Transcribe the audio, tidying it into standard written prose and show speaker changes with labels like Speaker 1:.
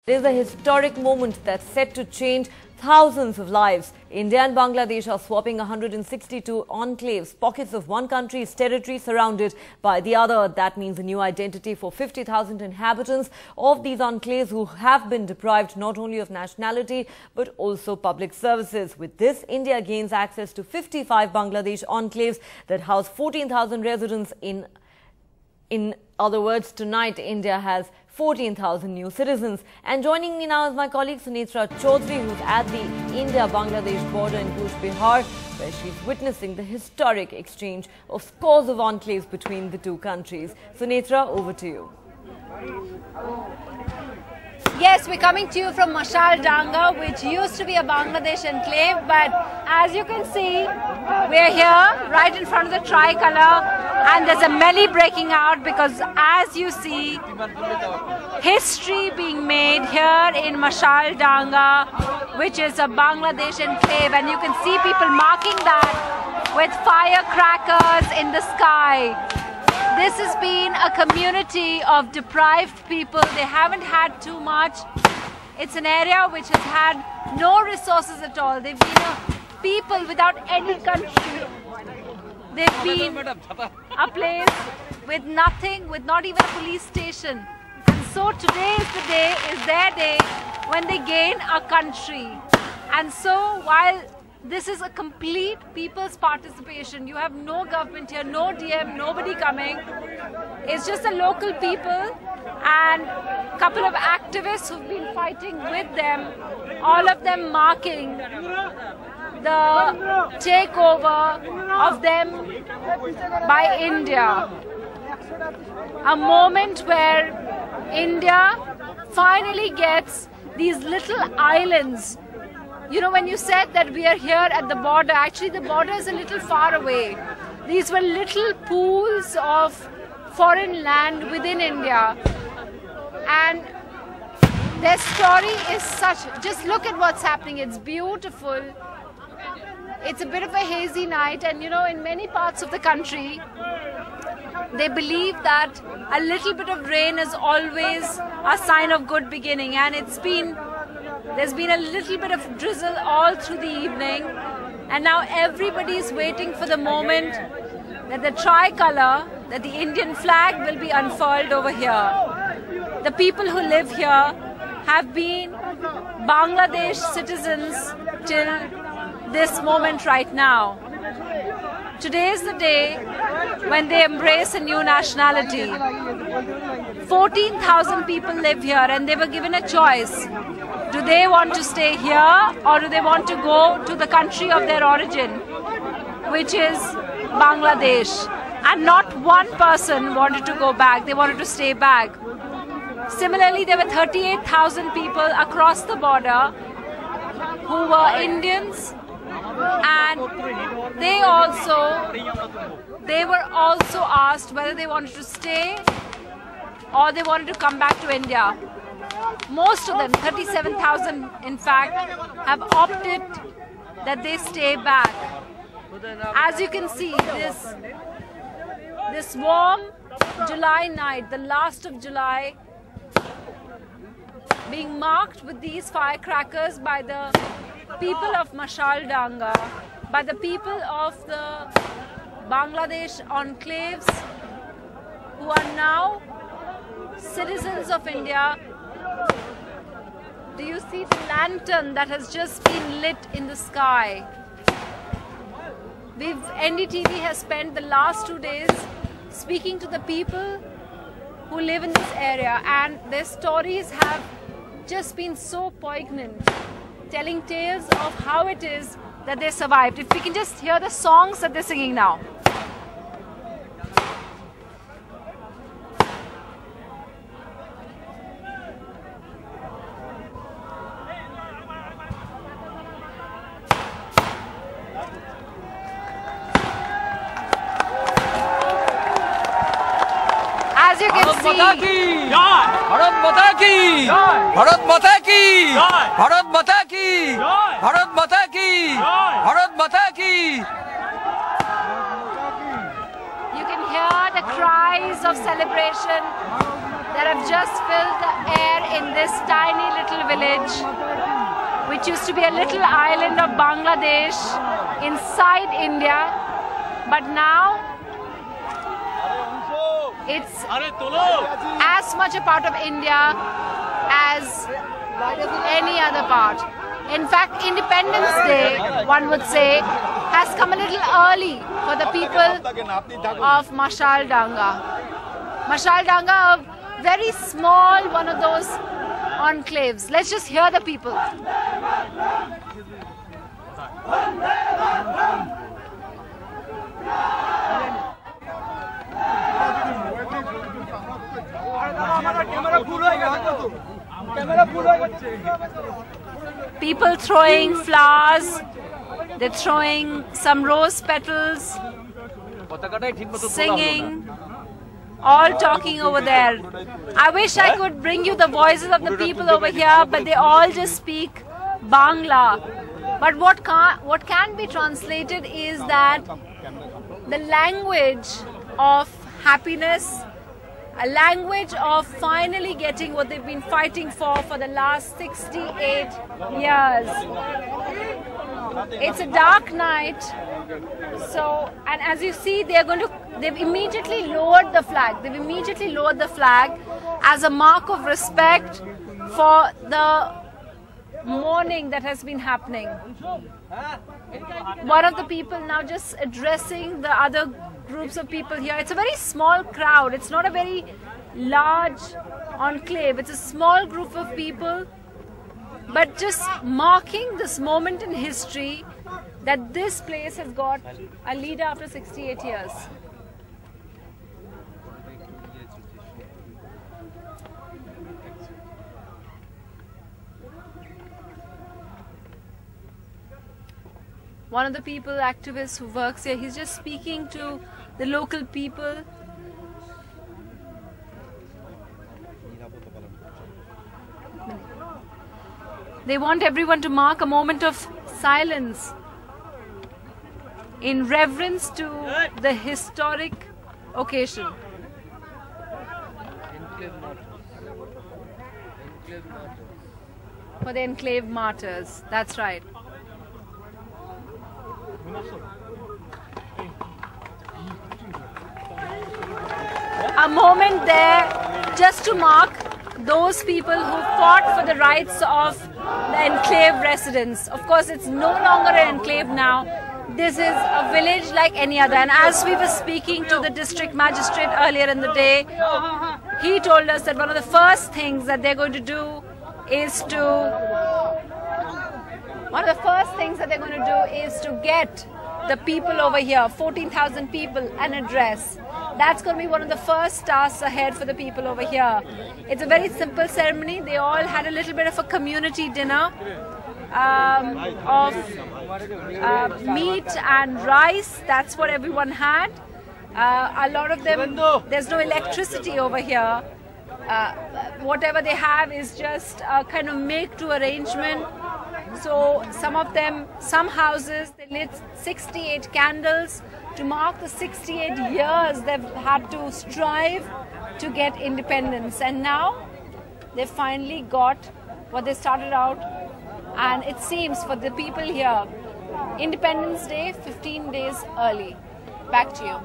Speaker 1: It is a historic moment that's set to change thousands of lives. India and Bangladesh are swapping 162 enclaves, pockets of one country's territory surrounded by the other. That means a new identity for 50,000 inhabitants of these enclaves who have been deprived not only of nationality but also public services. With this, India gains access to 55 Bangladesh enclaves that house 14,000 residents. In other words, tonight India has 14,000 new citizens. And joining me now is my colleague Sunetra Chaudhary, who's at the India-Bangladesh border in Cooch Behar, where she's witnessing the historic exchange of scores of enclaves between the two countries. Sunetra, over to you.
Speaker 2: Yes, we're coming to you from Mashal Danga, which used to be a Bangladesh enclave, but as you can see, we're here right in front of the tricolour, and there's a melee breaking out because, as you see, history being made here in Mashal Danga, which is a Bangladesh enclave, and you can see people marking that with firecrackers in the sky. This has been a community of deprived people. They haven't had too much. It's an area which has had no resources at all. They've been a people without any country. They've been a place with nothing, with not even a police station. And so today is their day when they gain a country. And so while this is a complete people's participation, you have no government here, no DM, nobody coming. It's just the local people and a couple of activists who've been fighting with them, all of them marking the takeover of them by India. A moment where India finally gets these little islands. You know, when you said that we are here at the border, actually the border is a little far away. These were little pools of foreign land within India. And their story is such, just look at what's happening. It's beautiful. It's a bit of a hazy night, and you know, in many parts of the country, they believe that a little bit of rain is always a sign of good beginning, and there's been a little bit of drizzle all through the evening, and now everybody's waiting for the moment that the tricolour, that the Indian flag will be unfurled over here. The people who live here have been Bangladesh citizens till this moment right now. Today is the day when they embrace a new nationality. 14,000 people live here, and they were given a choice. Do they want to stay here, or do they want to go to the country of their origin, which is Bangladesh? And not one person wanted to go back. They wanted to stay back. Similarly, there were 38,000 people across the border who were Indians, and they were also asked whether they wanted to stay or they wanted to come back to India. Most of them, 37,000 in fact, have opted that they stay back. As you can see, this warm July night, the last of July, being marked with these firecrackers by the people of Mashal Danga, by the people of the Bangladesh enclaves who are now citizens of India. Do you see the lantern that has just been lit in the sky? NDTV has spent the last 2 days speaking to the people who live in this area, and their stories have just been so poignant, telling tales of how it is that they survived. If we can just hear the songs that they're singing now. As you can see,
Speaker 3: Bharat Mata ki! Bharat Mata ki! Bharat Mata ki! Bharat Mata ki! Bharat Mata ki!
Speaker 2: you can hear the cries of celebration, the that have just filled the air in this tiny little village, which used to be a little island of Bangladesh inside India, but now it's as much a part of India as any other part. In fact, Independence Day, one would say, has come a little early for the people of Masaldanga. Masaldanga, a very small one of those enclaves. Let's just hear the people. People throwing flowers, they're throwing some rose petals, singing, all talking over there. I wish I could bring you the voices of the people over here, but they all just speak Bangla. But what can be translated is that the language of happiness, a language of finally getting what they've been fighting for the last 68 years. It's a dark night, so, and as you see, they've immediately lowered the flag. They've immediately lowered the flag as a mark of respect for the mourning that has been happening. One of the people now just addressing the other groups of people here. It's a very small crowd. It's not a very large enclave. It's a small group of people, but just marking this moment in history that this place has got a leader after 68 years. One of the people, activists who works here, he's just speaking to the local people. They want everyone to mark a moment of silence in reverence to the historic occasion. For the enclave martyrs, that's right. A moment there just to mark those people who fought for the rights of the enclave residents. Of course, it's no longer an enclave now. This is a village like any other. And as we were speaking to the district magistrate earlier in the day, he told us that one of the first things that they're going to do is to get the people over here, 14,000 people, an address. That's going to be one of the first tasks ahead for the people over here. It's a very simple ceremony. They all had a little bit of a community dinner of meat and rice. That's what everyone had. A lot of them, there's no electricity over here. Whatever they have is just a kind of make-to arrangement. So some of them, some houses, they lit 68 candles to mark the 68 years they've had to strive to get independence. And now they finally got what they started out. And it seems for the people here, Independence Day 15 days early. Back to you.